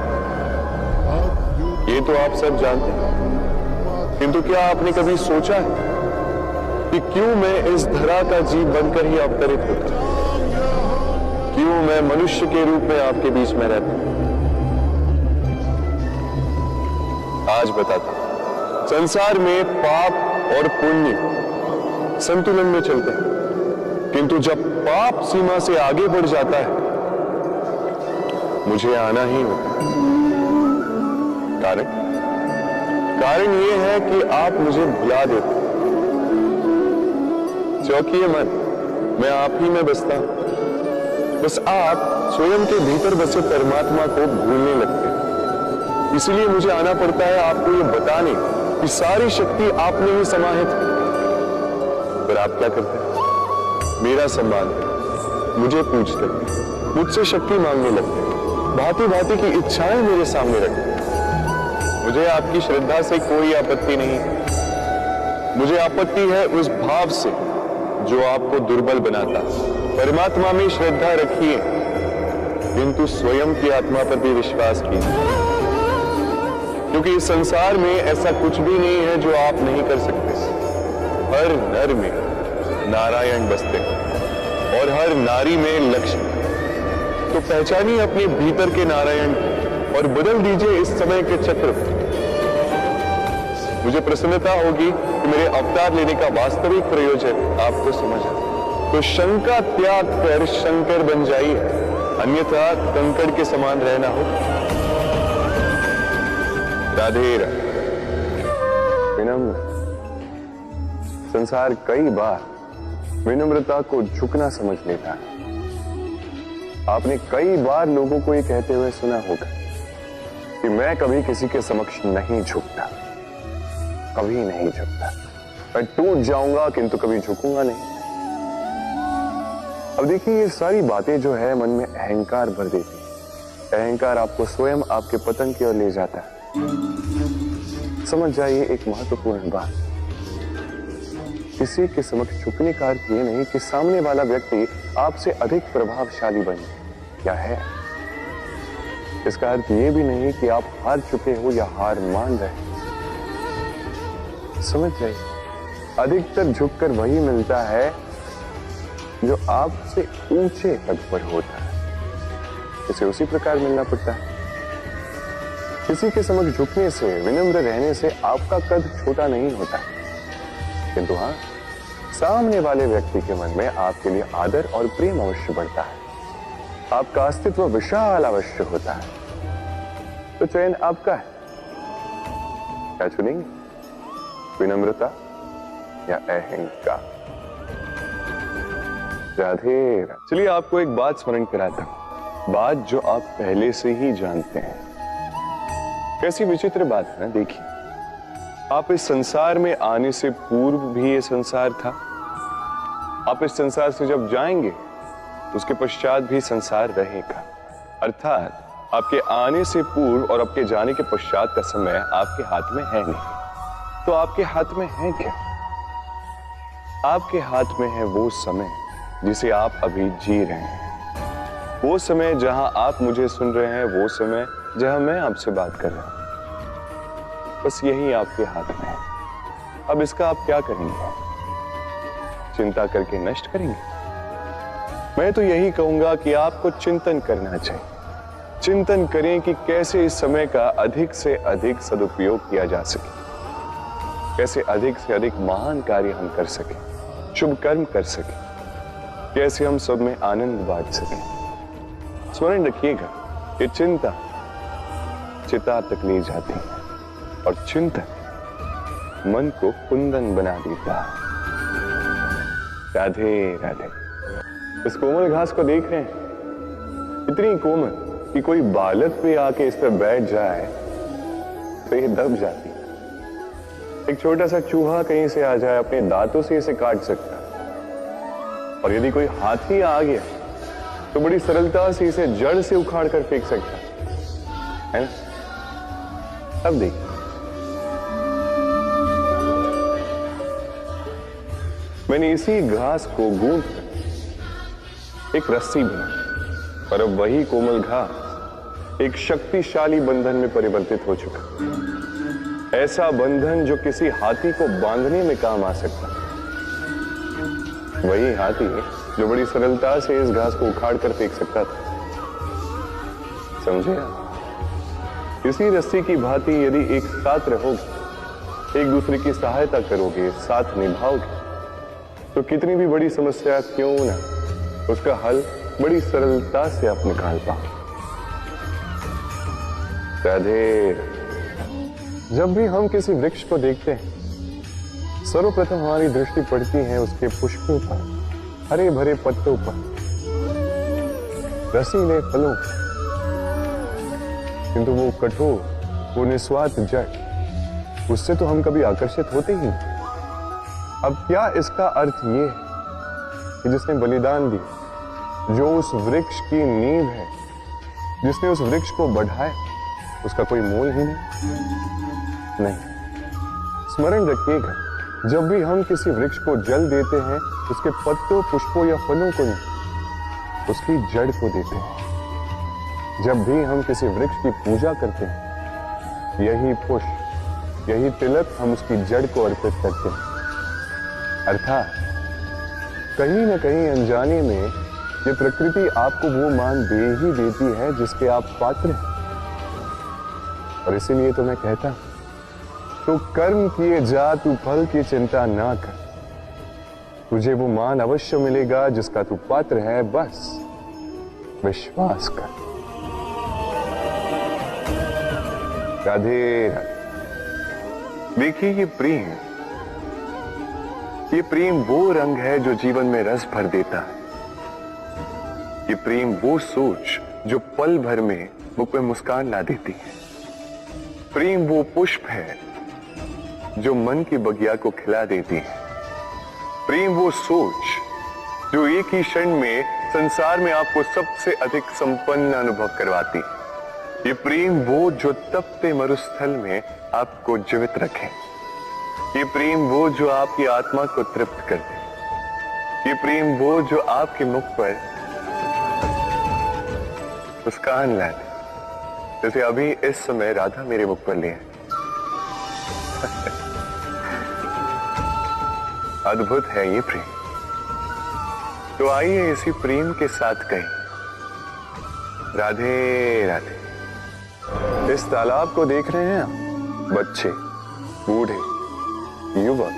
ये तो आप सब जानते हैं, किंतु क्या आपने कभी सोचा है कि क्यों मैं इस धरा का जीव बनकर ही अवतरित होता हूं? क्यों मैं मनुष्य के रूप में आपके बीच में रहता हूं? आज बताता हूं। संसार में पाप और पुण्य संतुलन में चलते हैं, किंतु जब पाप सीमा से आगे बढ़ जाता है, मुझे आना ही होता है। कारण यह है कि आप मुझे भुला देते। चौकिए मन, मैं आप ही में बसता हूं। बस आप स्वयं के भीतर बसे परमात्मा को भूलने लगते हैं। इसलिए मुझे आना पड़ता है आपको ये बताने कि सारी शक्ति आप में ही समाहित है। पर आप क्या करते हैं? मेरा सम्मान है, मुझे पूछते हैं, मुझसे शक्ति मांगने लगते हैं, भांति भांति की इच्छाएं मेरे सामने रखते हैं। मुझे आपकी श्रद्धा से कोई आपत्ति नहीं है। मुझे आपत्ति है उस भाव से जो आपको दुर्बल बनाता है। परमात्मा में श्रद्धा रखिए, किंतु स्वयं की आत्मा पर भी विश्वास कीजिए, क्योंकि इस संसार में ऐसा कुछ भी नहीं है जो आप नहीं कर सकते। हर नर में नारायण बसते हैं और हर नारी में लक्ष्मी। तो पहचानिए अपने भीतर के नारायण और बदल दीजिए इस समय के चक्र को। मुझे प्रसन्नता होगी कि मेरे अवतार लेने का वास्तविक प्रयोजन आपको समझ आए। तो शंका त्याग कर शंकर बन जाइए, अन्यथा कंकड़ के समान रहना हो। राधे राधे। विनम्र। संसार कई बार विनम्रता को झुकना समझ लेता है। आपने कई बार लोगों को ये कहते हुए सुना होगा कि मैं कभी किसी के समक्ष नहीं झुकता, कभी नहीं झुकता। मैं टूट जाऊंगा किंतु कभी झुकूंगा नहीं। अब देखिए, ये सारी बातें जो है मन में अहंकार भर देती है। अहंकार आपको स्वयं आपके पतन की ओर ले जाता है। समझ जाइए एक महत्वपूर्ण बात, किसी के समक्ष झुकने का अर्थ ये नहीं कि सामने वाला व्यक्ति आपसे अधिक प्रभावशाली बने या है। इसका अर्थ ये भी नहीं कि आप हार चुके हो या हार मान रहे। समझ जाइए, अधिकतर झुककर वही मिलता है जो आपसे ऊंचे पद पर होता है। इसे उसी प्रकार मिलना पड़ता है। किसी के समक्ष झुकने से, विनम्र रहने से आपका कद छोटा नहीं होता, किंतु हाँ, सामने वाले व्यक्ति के मन में आपके लिए आदर और प्रेम अवश्य बढ़ता है। आपका अस्तित्व विशाल अवश्य होता है। तो चयन आपका है, क्या चुनेंगे? विनम्रता या अहंकार? राधे राधे। चलिए आपको एक बात स्मरण कराता हूं, बात जो आप पहले से ही जानते हैं। कैसी विचित्र बात है ना। देखिए, आप इस संसार में आने से पूर्व भी ये संसार था। आप इस संसार से जब जाएंगे तो उसके पश्चात भी संसार रहेगा। अर्थात आपके आने से पूर्व और आपके जाने के पश्चात का समय आपके हाथ में है नहीं। तो आपके हाथ में है क्या? आपके हाथ में है वो समय जिसे आप अभी जी रहे हैं, वो समय जहां आप मुझे सुन रहे हैं, वो समय जहां मैं आपसे बात कर रहा हूं। बस यही आपके हाथ में है। अब इसका आप क्या करेंगे? चिंता करके नष्ट करेंगे? मैं तो यही कहूंगा कि आपको चिंतन करना चाहिए। चिंतन करें कि कैसे इस समय का अधिक से अधिक सदुपयोग किया जा सके, कैसे अधिक से अधिक महान कार्य हम कर सकें, शुभ कर्म कर सकें, कैसे हम सब में आनंद बांट सकें। स्मरण रखिएगा कि चिंता चिता तक ले जाती है और चिंतन मन को कुंदन बना देता है। राधे राधे। इस कोमल घास को देख रहे हैं, इतनी कोमल कि कोई बालक भी आके इस पर बैठ जाए तो ये दब जाती है। एक छोटा सा चूहा कहीं से आ जाए, अपने दांतों से इसे काट सकता है। और यदि koई हाथी आ गया तो बड़ी सरलता से इसे जड़ से उखाड़ कर फेंक सकता है ना? अब देखिए, मैंने इसी घास को गूंथ कर एक रस्सी बनाई और अब वही कोमल घास एक शक्तिशाली बंधन में परिवर्तित हो चुका। ऐसा बंधन जो किसी हाथी को बांधने में काम आ सकता है। वही हाथी जो बड़ी सरलता से इस घास को उखाड़ कर फेंक सकता था। समझे आप? इसी रस्सी की भांति यदि एक साथ रहोगे, एक दूसरे की सहायता करोगे, साथ निभाओगे, तो कितनी भी बड़ी समस्या क्यों ना, उसका हल बड़ी सरलता से आप निकाल पाओ। राधे। जब भी हम किसी वृक्ष को देखते हैं, सर्वप्रथम हमारी दृष्टि पड़ती है उसके पुष्पों पर, हरे भरे पत्तों पर, रसीले फलों पर, किंतु वो कठोर, वो निस्वार्थ जड़, उससे तो हम कभी आकर्षित होते ही नहीं। अब क्या इसका अर्थ ये है कि जिसने बलिदान दिया, जो उस वृक्ष की नींव है, जिसने उस वृक्ष को बढ़ाया, उसका कोई मोल ही नहीं? स्मरण रखिएगा, जब भी हम किसी वृक्ष को जल देते हैं, उसके पत्तों, पुष्पों या फलों को नहीं, उसकी जड़ को देते हैं। जब भी हम किसी वृक्ष की पूजा करते हैं, यही पुष्प, यही तिलक हम उसकी जड़ को अर्पित करते हैं। अर्थात कहीं न कहीं अनजाने में ये प्रकृति आपको वो मान दे ही देती है जिसके आप पात्र हैं। और इसीलिए तो मैं कहता हूं, तो कर्म किए जा, तू फल की चिंता ना कर, तुझे वो मान अवश्य मिलेगा जिसका तू पात्र है, बस विश्वास कर। राधे राधे। देखिए, ये प्रेम वो रंग है जो जीवन में रस भर देता है। ये प्रेम वो सोच जो पल भर में मुख में मुस्कान ला देती है। प्रेम वो पुष्प है जो मन की बगिया को खिला देती है। प्रेम वो सोच जो एक ही क्षण में संसार में आपको सबसे अधिक संपन्न अनुभव करवाती है। ये प्रेम वो जो तपते मरुस्थल में आपको जीवित रखे। ये प्रेम वो जो आपकी आत्मा को तृप्त कर दे। ये प्रेम वो जो आपके मुख पर मुस्कान ला दे, जैसे अभी इस समय राधा मेरे मुख पर ले है। अद्भुत है ये प्रेम। तो आइए इसी प्रेम के साथ कहें, राधे राधे। इस तालाब को देख रहे हैं आप? बच्चे, बूढ़े, युवक,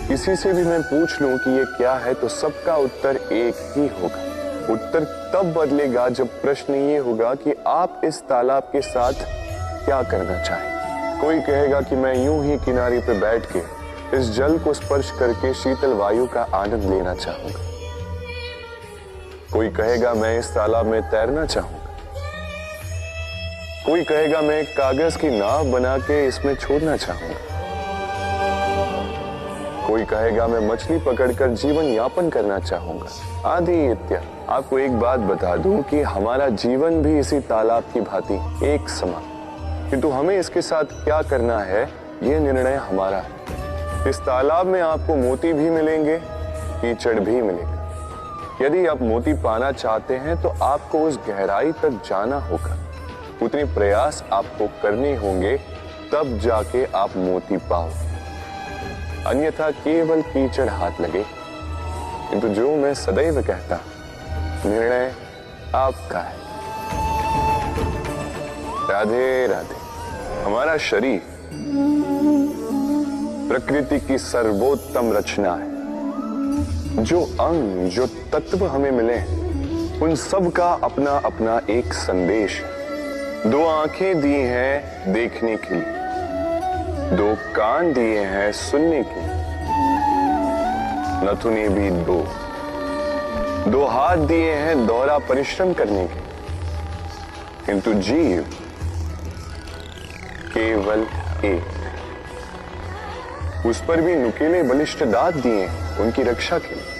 किसी से भी मैं पूछ लूं कि ये क्या है तो सबका उत्तर एक ही होगा। उत्तर तब बदलेगा जब प्रश्न ये होगा कि आप इस तालाब के साथ क्या करना चाहें। कोई कहेगा कि मैं यूं ही किनारे पे बैठ के इस जल को स्पर्श करके शीतल वायु का आनंद लेना चाहूंगा। कोई कहेगा मैं इस तालाब में तैरना चाहूंगा। कोई कहेगा मैं एक कागज की नाव बना के इसमें छोड़ना चाहूंगा। कोई कहेगा मैं मछली पकड़कर जीवन यापन करना चाहूंगा, आदि इत्यादि। आपको एक बात बता दूं कि हमारा जीवन भी इसी तालाब की भांति एक समान, किंतु हमें इसके साथ क्या करना है यह निर्णय हमारा है। इस तालाब में आपको मोती भी मिलेंगे, कीचड़ भी मिलेगा। यदि आप मोती पाना चाहते हैं तो आपको उस गहराई तक जाना होगा, उतने प्रयास आपको करने होंगे, तब जाके आप मोती पाओ। अन्यथा केवल कीचड़ हाथ लगे। किंतु जो मैं सदैव कहता, निर्णय आपका है। राधे राधे। हमारा शरीर प्रकृति की सर्वोत्तम रचना है। जो अंग, जो तत्व हमें मिले उन सब का अपना अपना एक संदेश है। 2 आंखें दी हैं देखने के लिए, 2 कान दिए हैं सुनने के लिए, नथुने भी 2 हाथ दिए हैं दोहरा परिश्रम करने के, किंतु जीव केवल एक। उस पर भी नुकीले बलिष्ठ दांत दिए उनकी रक्षा के लिए।